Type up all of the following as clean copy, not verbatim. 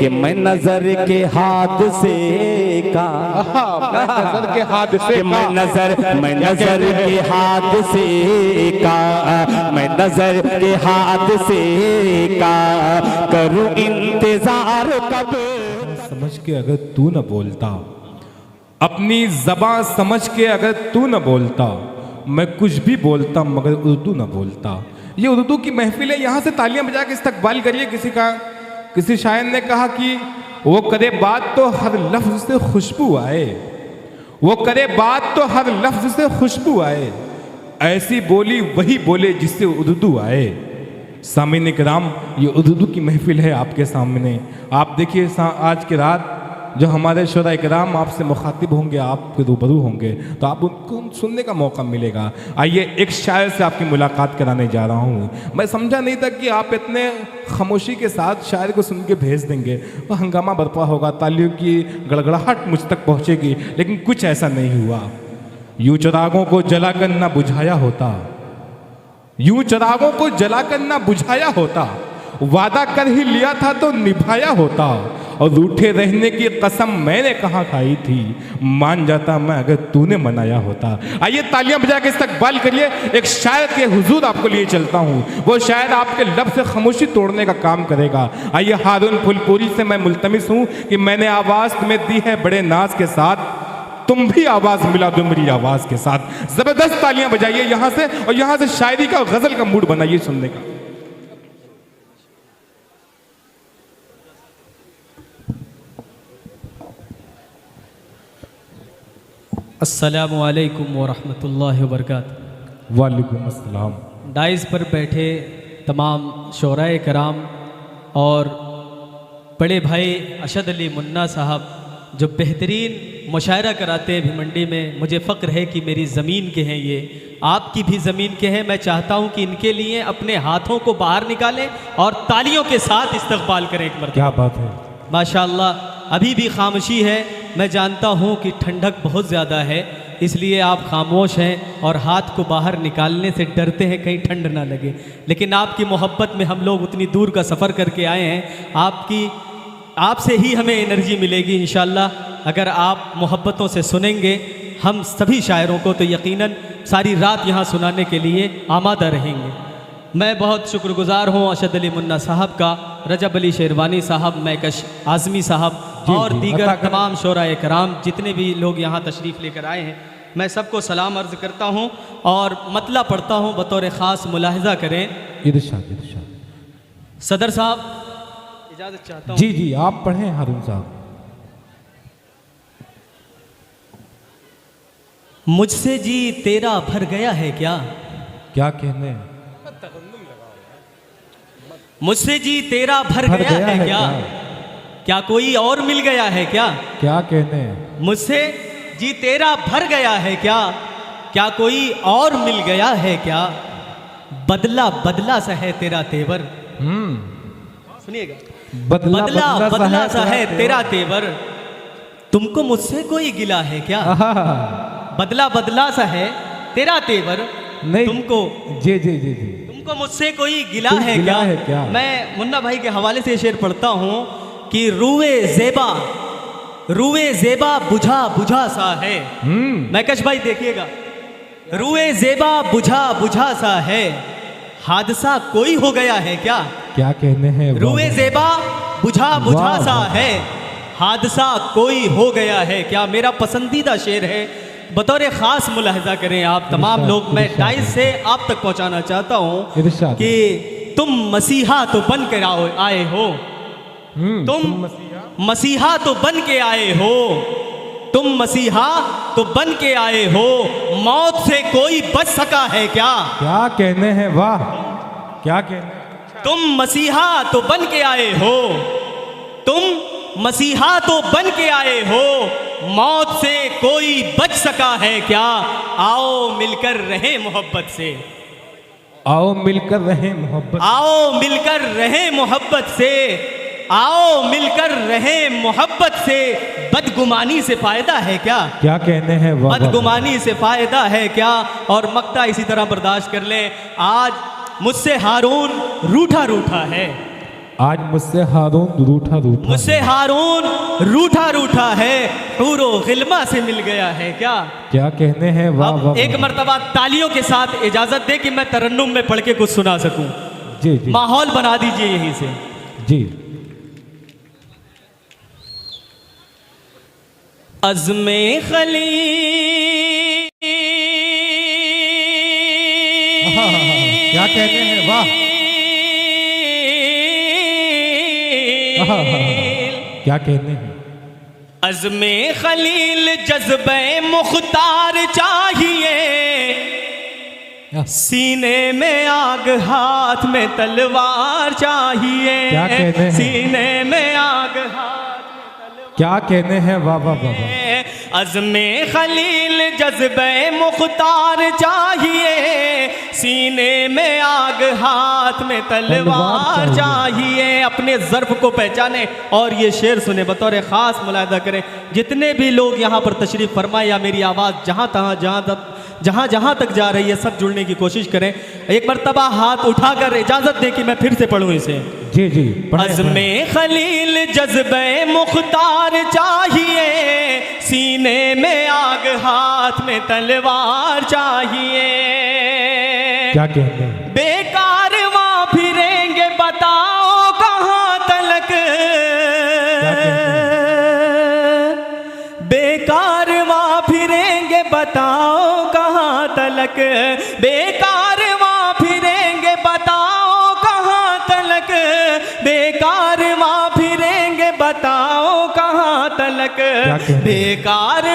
कि मैं नजर के हादसे का, मैं नजर के हादसे कि मैं नजर के हादसे का, मैं नजर के हादसे का करूं इंतजार कब। समझ के अगर तू न बोलता, अपनी ज़बान समझ के अगर तू न बोलता, मैं कुछ भी बोलता मगर उर्दू न बोलता। ये उर्दू की महफिल है, यहाँ से तालियां बजा के इस्तकबाल करिए। किसी शायर ने कहा कि वो करे बात तो हर लफ्ज से खुशबू आए, वो करे बात तो हर लफ्ज से खुशबू आए, ऐसी बोली वही बोले जिससे उर्दू आए। सामीन इकराम, ये उर्दू की महफिल है आपके सामने। आप देखिए आज की रात जो हमारे शुरा इकराम आपसे मुखातिब होंगे, आपके रूबरू होंगे, तो आप उनको सुनने का मौका मिलेगा। आइए एक शायर से आपकी मुलाकात कराने जा रहा हूँ। मैं समझा नहीं था कि आप इतने खामोशी के साथ शायर को सुन के भेज देंगे, वो हंगामा बरपा होगा, तालियों की गड़गड़ाहट मुझ तक पहुँचेगी, लेकिन कुछ ऐसा नहीं हुआ। यूं चिरागों को जलाकर ना बुझाया होता, यूं चिरागों को जलाकर ना बुझाया होता, वादा कर ही लिया था तो निभाया होता, और रूठे रहने की कसम मैंने कहाँ खाई थी, मान जाता मैं अगर तूने मनाया होता। आइए तालियां बजा के इस्तकबाल करिए। एक शायर के हुजूर आपको लिए चलता हूँ, वो शायर आपके लब से खामोशी तोड़ने का काम करेगा। आइए हारून फुलपुरी से मैं मुल्तमिस हूँ कि मैंने आवाज़ तुम्हें दी है बड़े नाज के साथ, तुम भी आवाज़ मिला दो मेरी आवाज़ के साथ। ज़बरदस्त तालियां बजाइए यहाँ से, और यहाँ से शायरी का गज़ल का मूड बनाइए सुनने का। अस्सलामु अलैकुम वरहमतुल्लाहि वबरकातुहू। वालेकुम अस्सलाम। डाइस पर बैठे तमाम शोराए कराम और बड़े भाई अशद अली मुन्ना साहब जो बेहतरीन मुशायरा कराते हैं भिमंडी में, मुझे फ़ख्र है कि मेरी ज़मीन के हैं, ये आपकी भी ज़मीन के हैं। मैं चाहता हूं कि इनके लिए अपने हाथों को बाहर निकालें और तालियों के साथ इस्तकबाल करें एक मरतबा। क्या बात है, माशाअल्लाह। अभी भी खामोशी है, मैं जानता हूं कि ठंडक बहुत ज़्यादा है, इसलिए आप खामोश हैं और हाथ को बाहर निकालने से डरते हैं कहीं ठंड ना लगे, लेकिन आपकी मोहब्बत में हम लोग उतनी दूर का सफ़र करके आए हैं। आपसे ही हमें एनर्जी मिलेगी इंशाअल्लाह। अगर आप मोहब्बतों से सुनेंगे हम सभी शायरों को, तो यकीनन सारी रात यहाँ सुनाने के लिए आमादा रहेंगे। मैं बहुत शुक्रगुजार हूँ अशद अली मुन्ना साहब का, रजब अली शेरवानी साहब, मैकश आज़मी साहब और दीगर तमाम शोराए कराम जितने भी लोग यहाँ तशरीफ़ लेकर आए हैं, मैं सबको सलाम अर्ज़ करता हूँ और मतला पढ़ता हूँ, बतौर ख़ास मुलाहिज़ा करें। इरशाद इरशाद। सदर साहब इजाज़त चाहता हूँ। जी जी, आप पढ़ें हारून साहब। मुझसे जी तेरा भर गया है क्या, क्या कहने, मुझसे जी तेरा भर गया है क्या, क्या कोई और मिल गया है क्या, क्या कहने, मुझसे जी तेरा भर गया है क्या, क्या कोई और मिल गया है क्या, बदला बदला सा है तेरा तेवर। सुनिएगा, बदला बदला सा है तेरा तेवर, तुमको मुझसे कोई गिला है क्या, बदला बदला सा है तेरा तेवर, नहीं तुमको जी जी जी जी, तुमको मुझसे कोई गिला है क्या? मैं मुन्ना भाई के हवाले से शेर पढ़ता हूँ कि रूए ज़ेबा बुझा बुझा सा है। मैकश भाई देखिएगा, रूए ज़ेबा बुझा बुझा सा है, हादसा कोई हो गया है क्या, क्या कहने हैं, रूए ज़ेबा बुझा बुझा सा है, हादसा कोई हो गया है क्या। मेरा पसंदीदा शेर है, बतौर ख़ास मुलाहिज़ा करें आप तमाम लोग। मैं डाइस से आप तक पहुंचाना चाहता हूं कि तुम मसीहा तो बन कर आए हो, तुम मसीहा तो बन के आए हो, तुम मसीहा तो बन के आए हो, मौत से कोई बच सका है क्या, क्या कहने हैं, वाह क्या कहने, तुम मसीहा तो बन के आए हो, तुम मसीहा तो बन के आए हो, मौत से कोई बच सका है क्या, आओ मिलकर रहे मोहब्बत से, आओ मिलकर रहे मोहब्बत, आओ मिलकर रहे मोहब्बत से, आओ मिलकर रहे मोहब्बत से, बदगुमानी से फायदा है क्या, क्या कहने हैं, बदगुमानी से फायदा है क्या। और मक्ता इसी तरह बर्दाश्त कर ले, आज मुझसे हारून रूठा रूठा है, आज मुझसे हारून रूठा रूठा मुझसे हारून रूठा रूठा है, हूरो गिल्मा से मिल गया है। क्या कहने हैं वाह अब वाह एक मर्तबा तालियों के साथ इजाजत दे कि मैं तरन्नुम में पढ़ के कुछ सुना सकूं। जी जी माहौल बना दीजिए यहीं से। जी। अज़्मे खलील क्या कहने हैं वाह क्या कहने हैं। अज़्मे खलील जज्बे मुख्तार चाहिए, सीने में आग हाथ में तलवार चाहिए। क्या कहने हैं। सीने में आग हाथ क्या कहने हैं वाह वाह वाह वाह। अज़्मे खलील जज्बे मुख्तार चाहिए, सीने में आग हाथ में तलवार चाहिए। अपने ज़र्फ़ को पहचाने और ये शेर सुने, बतौर ख़ास मुलाहिदा करें। जितने भी लोग यहाँ पर तशरीफ़ फरमाए या मेरी आवाज़ जहाँ तक जा रही है, सब जुड़ने की कोशिश करें। एक मरतबा हाथ उठाकर इजाज़त दें कि मैं फिर से पढ़ूँ इसे। जी जी। अज़्मे खलील जज्बे मुख्तार चाहिए, सीने में आग हाथ में तलवार चाहिए। क्या कहते हैं। बेकार वहाँ फिरेंगे बताओ कहाँ तलक, बेकार वहाँ फिरेंगे बताओ कहाँ तलक, बेकार वहाँ फिरेंगे बताओ कहाँ तलक, बेकार वहाँ फिरेंगे बताओ कहाँ तलक, बेकार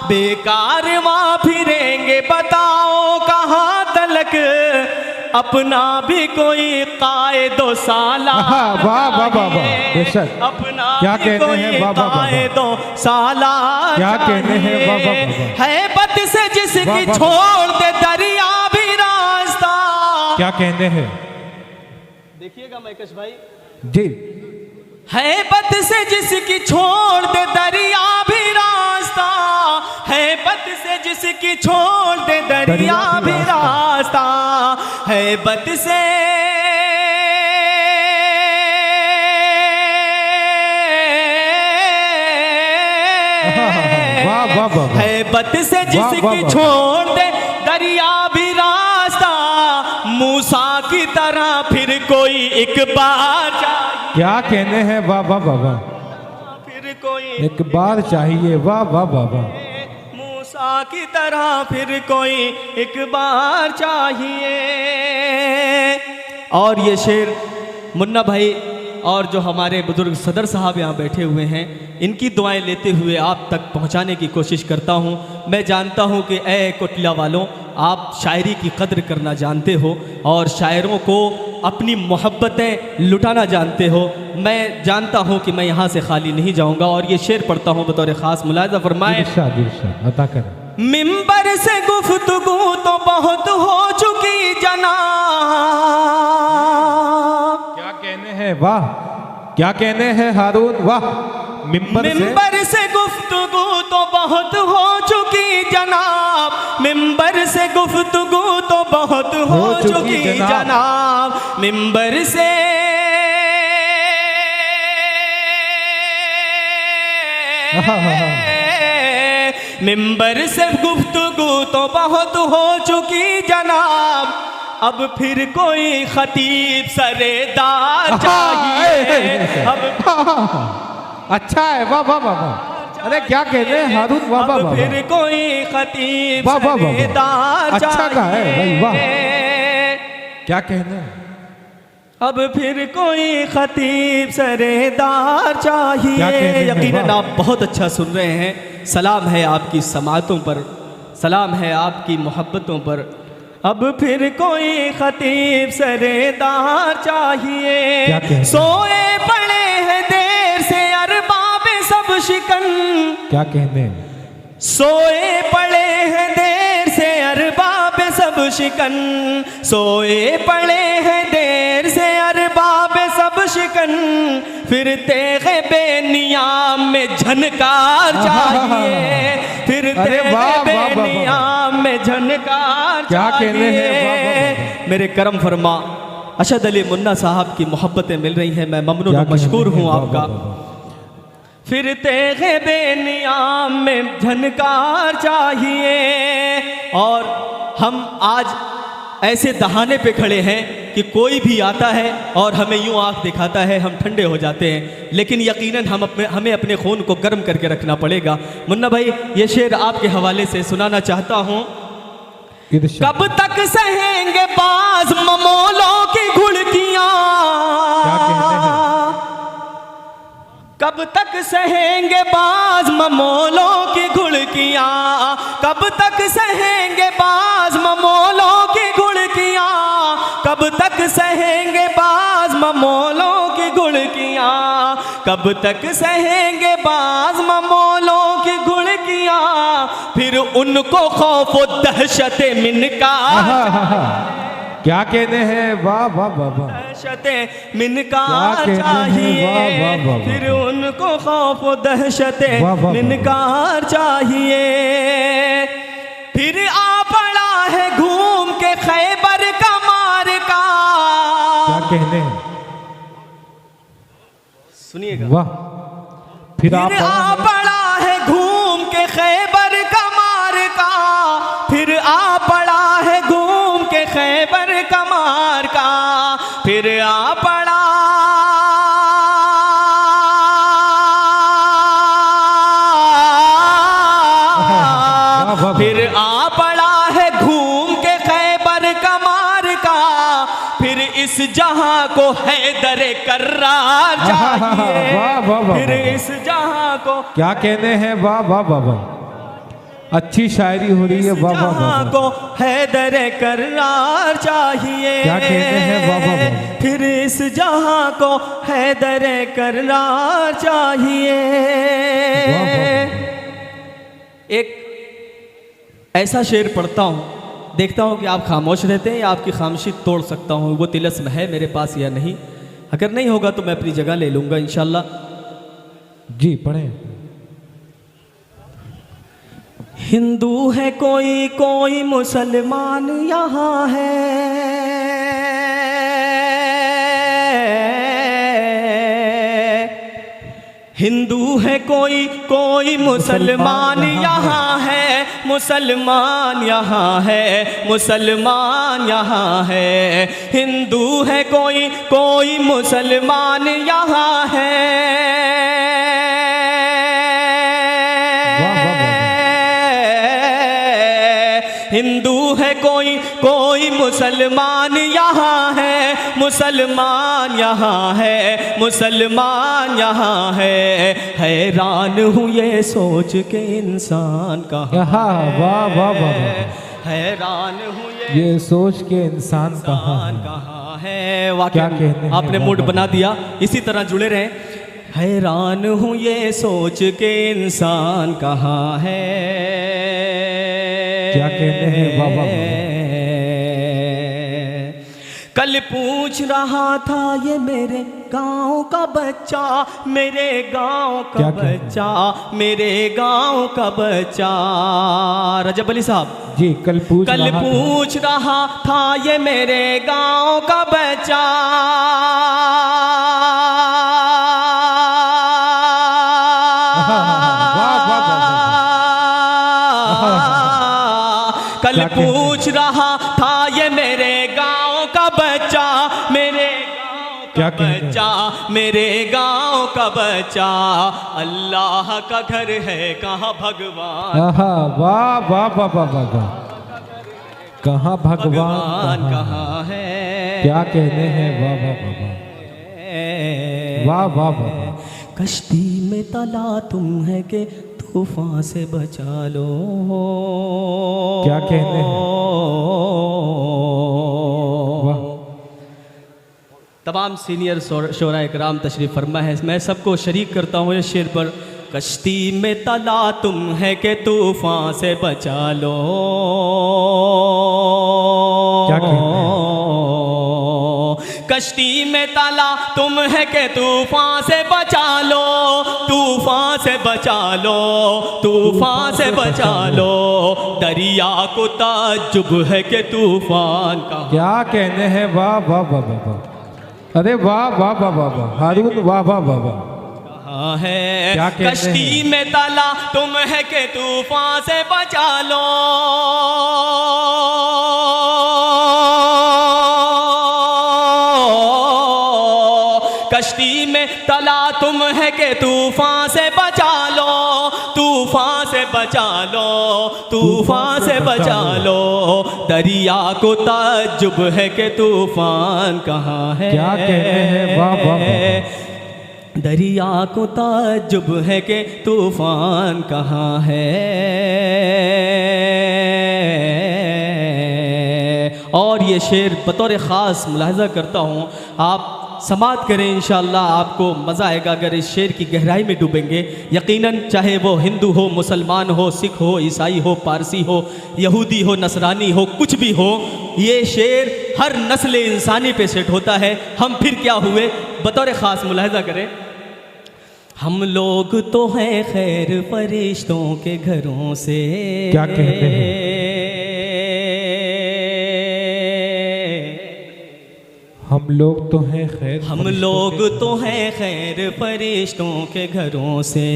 बेकार वहाँ फिरेंगे बताओ कहाँ तलक, अपना भी कोई कायदो साला बेशक। अपना क्या भी कहने कोई हैं बाबा कायदो साला क्या कहने हैं बाबा है बत से जिसकी छोड़ दे दरिया भी रास्ता। क्या कहने हैं। देखिएगा मैकश भाई जी। है बत से जिसकी छोड़ दे दरिया भी रास्ता, है बत से जिसकी छोड़ दे दरिया भी रास्ता, है बत से है बत से जिसकी छोड़ दे दरिया भी रास्ता, मूसा की तरह फिर कोई एक बार चाहिए। क्या कहने हैं वाह वाह वाह वाह। फिर कोई एक बार चाहिए वाह वाह वाह वाह। मूसा की तरह फिर कोई एक बार चाहिए। और ये शेर मुन्ना भाई और जो हमारे बुजुर्ग सदर साहब यहाँ बैठे हुए हैं, इनकी दुआएं लेते हुए आप तक पहुँचाने की कोशिश करता हूँ। मैं जानता हूँ कि ए कोटला वालों, आप शायरी की कद्र करना जानते हो और शायरों को अपनी मोहब्बतें लुटाना जानते हो। मैं जानता हूँ कि मैं यहाँ से खाली नहीं जाऊँगा और ये शेर पढ़ता हूँ बतौर ख़ास। मुलाज़ा फरमाए। अता करें। मिंबर से गुफ्तगू तो बहुत हो चुकी जनाब। क्या कहने हैं वाह। क्या कहने हैं हारून वाह। मिंबर से गुफ्तगू तो बहुत हो चुकी जनाब, मिंबर से गुफ्तगू तो बहुत हो चुकी जनाब, मिंबर से मिंबर से गुफ्तगू तो बहुत हो चुकी जनाब, अब फिर कोई खतीब सरेदार चाहिए। अब अच्छा है वाह वाह वाह वाह। अरे क्या कहते हैं हारून वाह वाह वाह। फिर कोई खतीब वाह वाह वाह। सरेदार अच्छा का है भाई वाह। चाहिए। क्या कहने हैं। अब फिर कोई खतीब सरेदार चाहिए। यकीनन आप बहुत अच्छा सुन रहे हैं। सलाम है आपकी समातों पर, सलाम है आपकी मोहब्बतों पर। अब फिर कोई खतीब सरेदार चाहिए। सोए पड़े हैं देर से अरबाब सब शिकन। क्या कहने। सोए पड़े हैं देर से अरबाब सब शिकन, सोए पड़े हैं देर से अरबाब सब शिकन, फिरते हैं बेनियाम में झनकार चाहिए, फिर अरे वाह, वाह, वाह, वाह। बेनिया में झनकार क्या कहने हैं, वाह, वाह, चाहिए। मेरे करम फरमा अशद अली मुन्ना साहब की मोहब्बतें मिल रही हैं, मैं ममनून क्या और मशकूर कहने हैं, हूँ वाह, आपका। वाह, वाह, वाह। फिरते हैं बेनियाम में झनकार चाहिए। और हम आज ऐसे दहाने पे खड़े हैं कि कोई भी आता है और हमें यूं आंख दिखाता है, हम ठंडे हो जाते हैं, लेकिन यकीनन हमें अपने खून को गर्म करके रखना पड़ेगा। मुन्ना भाई, ये शेर आपके हवाले से सुनाना चाहता हूँ। कब तक सहेंगे बाज ममोलों की घुड़कियां, क्या कहते हैं? कब तक सहेंगे बाज ममोलों की घुड़कियां, कब तक सहेंगे बाज ममोलों की घुड़कियां, कब तक सहेंगे बाज ममोलों की घुड़कियां, कब तक सहेंगे बाज ममोलों की घुड़कियां, फिर उनको खौफ व दहशत मिनका, क्या कहते हैं, वाह वाह वाह वाह, दहशत मिनका क्या कहते हैं, चाहिए, वाह, वाह, वाह, वाह। फिर उनको खौफ व दहशत वाह, वाह, वाह, मिनकार चाहिए। फिर आ पड़ा है घूम के खैबर का मार्का, क्या कहते हैं, सुनिएगा, वाह। फिर फिर आ पड़ा है घूम के खैबर का मार्का, फिर आ पड़ा है घूम के खैबर का मार्का, फिर आ पड़ा फिर आ पड़ा है घूम के खैबर का मार्का, फिर इस जहां को हैदर कर्रार चाहिए, वाह, वाह, वाह, फिर वाह। इस जहां को क्या कहते हैं, वाह वाह वाह वाह, अच्छी शायरी हो रही है, वाह वाह वाह जहां वाह। को हैदर कर्रार चाहिए, क्या कहते हैं, वाह वाह वाह। फिर इस जहां को हैदर कर्रार चाहिए। वाह, वाह, एक ऐसा शेर पढ़ता हूँ, देखता हूँ कि आप खामोश रहते हैं या आपकी खामोशी तोड़ सकता हूँ, वो तिलस्म है मेरे पास या नहीं। अगर नहीं होगा तो मैं अपनी जगह ले लूँगा इंशाल्लाह। जी पढ़े। हिंदू है कोई कोई मुसलमान यहाँ है, हिंदू है कोई कोई मुसलमान यहाँ है, मुसलमान यहाँ है, मुसलमान यहाँ है, हिंदू है कोई कोई मुसलमान यहाँ है, हिंदू है कोई कोई मुसलमान यहाँ है, मुसलमान यहाँ है, मुसलमान यहाँ है, हैरान हूँ ये सोच के इंसान कहाँ, वाह वाह वाह वाह, हैरान हूँ ये सोच के इंसान कहाँ है। कहाँ है। क्या कहते हैं, आपने वाह, मूड वाह, बना दिया, इसी तरह जुड़े रहें। हैरान हूँ ये सोच के इंसान कहाँ है, क्या कहते हैं, वाह वाह वाह। कल पूछ रहा था ये मेरे गांव का बच्चा, मेरे गांव का क्या कहते हैं? बच्चा, मेरे गांव का बच्चा। रजब अली साहब जी कल पूछ रहा था ये मेरे गांव का बच्चा, कल पूछ रहा था ये मेरे गांव का बच्चा, मेरे गांव का बच्चा, मेरे गांव का बच्चा, अल्लाह का घर है कहाँ भगवान, वाह वाह वाह वाह वाह वाह, कहाँ भगवान कहाँ है। क्या कहते हैं, वाह वाह वाह वाह वाह वाह वाह। कश्ती में तला तुम है के तूफान से बचा लो, क्या कहते हैं, वाह। तमाम सीनियर शोरा इकराम तशरीफ़ फरमा है, मैं सबको शरीक करता हूँ इस शेर पर। कश्ती में तला तुम है के तूफान से बचा लो, क्या कहते हैं, कश्ती में ताला तुम है के तूफान से बचा लो, तूफान से बचा लो, तूफान से बचा लो, दरिया को ताज्जुब है के तूफान का। क्या कहने हैं, वाह वाह वाह वाह वाह, अरे वाह वाह वाह वाह वाह हारून, वाह वाह वाह वाह। कहाँ है क्या कहते कश्ती हैं? में ताला तुम है के तूफान से बचा लो, कश्ती में तला तुम है के तूफान से बचा लो, तूफान से बचा लो, तूफान से बचा लो, दरिया को ताज्जुब है के तूफान कहाँ है। क्या कहते हैं, वाह वाह वाह। दरिया को ताज्जुब है के तूफान कहाँ है। और ये शेर बतौर ख़ास मुलाहज़ा करता हूँ, आप समात करें, इंशाअल्लाह आपको मज़ा आएगा अगर इस शेर की गहराई में डूबेंगे। यकीनन चाहे वो हिंदू हो, मुसलमान हो, सिख हो, ईसाई हो, पारसी हो, यहूदी हो, नसरानी हो, कुछ भी हो, ये शेर हर नस्ल इंसानी पे सेट होता है। हम फिर क्या हुए, बतौर ख़ास मुलाहज़ा करें। हम लोग तो हैं खैर फरिश्तों के घरों से, क्या कहते हैं, हम लोग तो हैं खैर, हम लोग तो हैं खैर फरिश्तों के घरों से,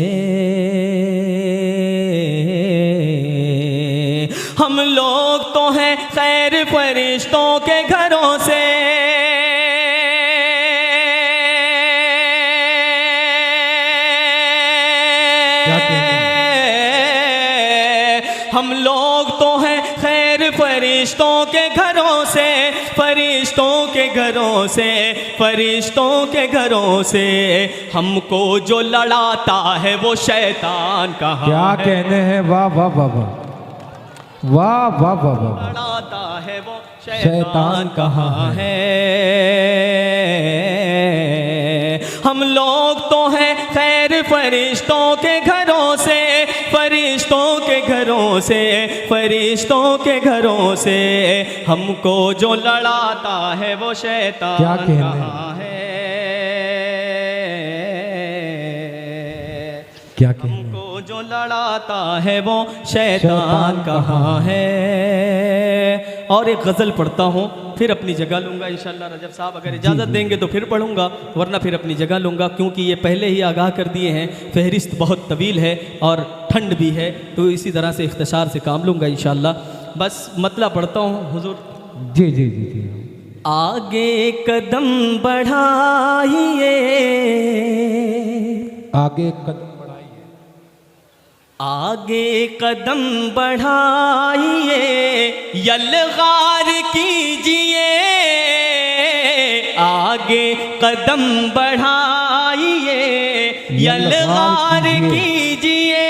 हम लोग तो हैं खैर फरिश्तों के घरों से, हम लोग तो हैं खैर फरिश्तों के घरों से, फरिश्तों के घरों से, फरिश्तों के घरों से, हमको जो लड़ाता है वो शैतान कहाँ क्या है। कहने हैं, वाह वाह वाह वाह, वाह वाह वाह वाह। लड़ाता है वो शैतान शैतान कहाँ है। हम लोग तो हैं खैर फरिश्तों के घरों से, फरिश्तों के घरों से, फरिश्तों के घरों से, हमको जो लड़ाता है वो शैतान क्या कहने हैं? कहाँ है। क्या कहने हैं? हमको जो लड़ाता है वो शैतान कहाँ है। और एक गज़ल पढ़ता हूँ, फिर अपनी जगह लूँगा इंशाअल्लाह। रजब साहब अगर इजाज़त देंगे तो फिर पढ़ूँगा, वरना फिर अपनी जगह लूँगा, क्योंकि ये पहले ही आगाह कर दिए हैं, फहरिस्त बहुत तवील है और ठंड भी है, तो इसी तरह से इख्तिसार से काम लूँगा इंशाअल्लाह। बस मतला पढ़ता हूँ हुजूर। जी जी जी जी। आगे कदम बढ़ाइए, आगे कदम बढ़ाइए, आगे कदम बढ़ाइए, यलगार कीजिए, आगे कदम बढ़ाइए, यलगार कीजिए,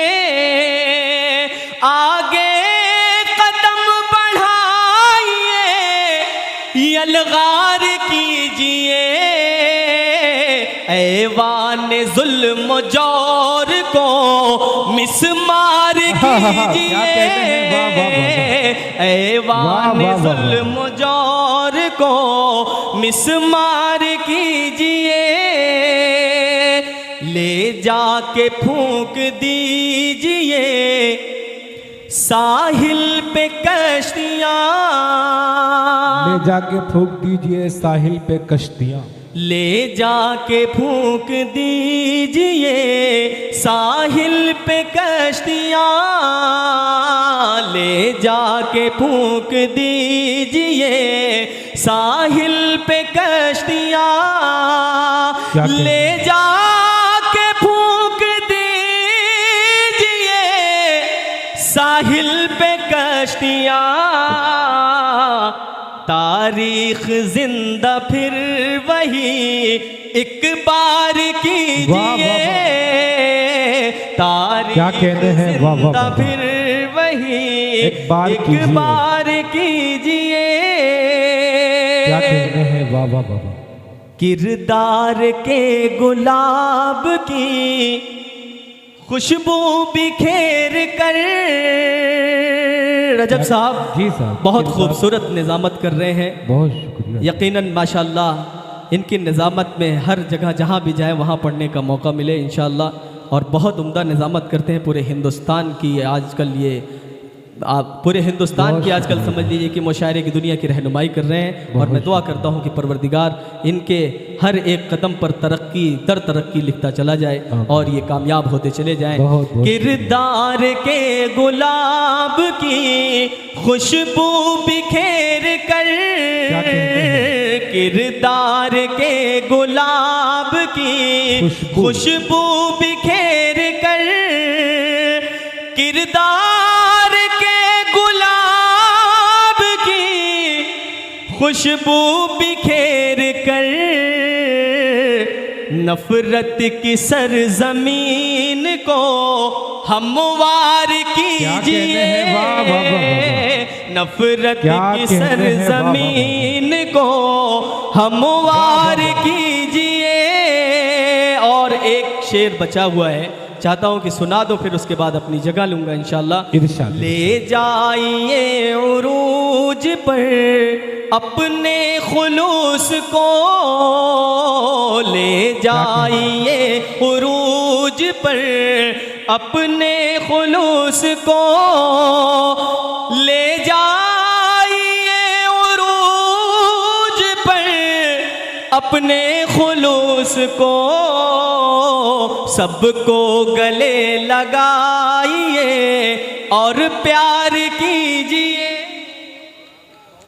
आगे कदम बढ़ाइए, यलगार कीजिए, ऐवान जुल्म जौर को मिसमार कीजिए, ऐवान जुल्म जौर को मिसमार कीजिए, ले जाके फूंक दीजिए साहिल पे कश्तियाँ, ले जाके फूंक दीजिए साहिल पे कश्तियाँ, ले जाके फूंक दीजिए साहिल पे कश्तियाँ, ले जाके फूंक दीजिए साहिल पे कश्तियाँ, ले जाके फूंक दीजिए साहिल पे कश्तियाँ, तारीख जिंदा फिर वही एक बार कीजिए, तारीख जिंदा फिर वही एक बार कीजिए, क्या कहने हैं, वाह वाह वाह वाह। किरदार के गुलाब की खुशबू बिखेर कर, रजब साहब जी साहब बहुत खूबसूरत निज़ामत कर रहे हैं, बहुत शुक्रिया। यकीनन माशाल्लाह इनकी निज़ामत में हर जगह जहाँ भी जाए वहाँ पढ़ने का मौका मिले इंशाअल्लाह। और बहुत उम्दा निज़ामत करते हैं पूरे हिंदुस्तान की आजकल ये आप पूरे हिंदुस्तान की आजकल समझ लीजिए कि मुशायरे की दुनिया की रहनुमाई कर रहे हैं। और मैं दुआ करता हूँ कि परवरदिगार इनके हर एक कदम पर तरक्की दर तरक्की लिखता चला जाए और ये कामयाब होते चले जाएं। किरदार के गुलाब की खुशबू बिखेर कर, किरदार के गुलाब की खुशबू बिखेर कर, किरदार के गुलाब की खुशबू बिखेर कर, नफरत की सरजमीन को हमवार कीजिए, नफरत की सरजमीन को हमवार कीजिए। और एक शेर बचा हुआ है, चाहता हूँ कि सुना दो, फिर उसके बाद अपनी जगह लूँगा इंशाअल्लाह। ले जाइए उरूज पर अपने खुलूस को, ले जाइए उरूज पर अपने खुलूस को, ले जाइए उरूज पर अपने खुलूस को, सबको गले लगाइए और प्यार कीजिए।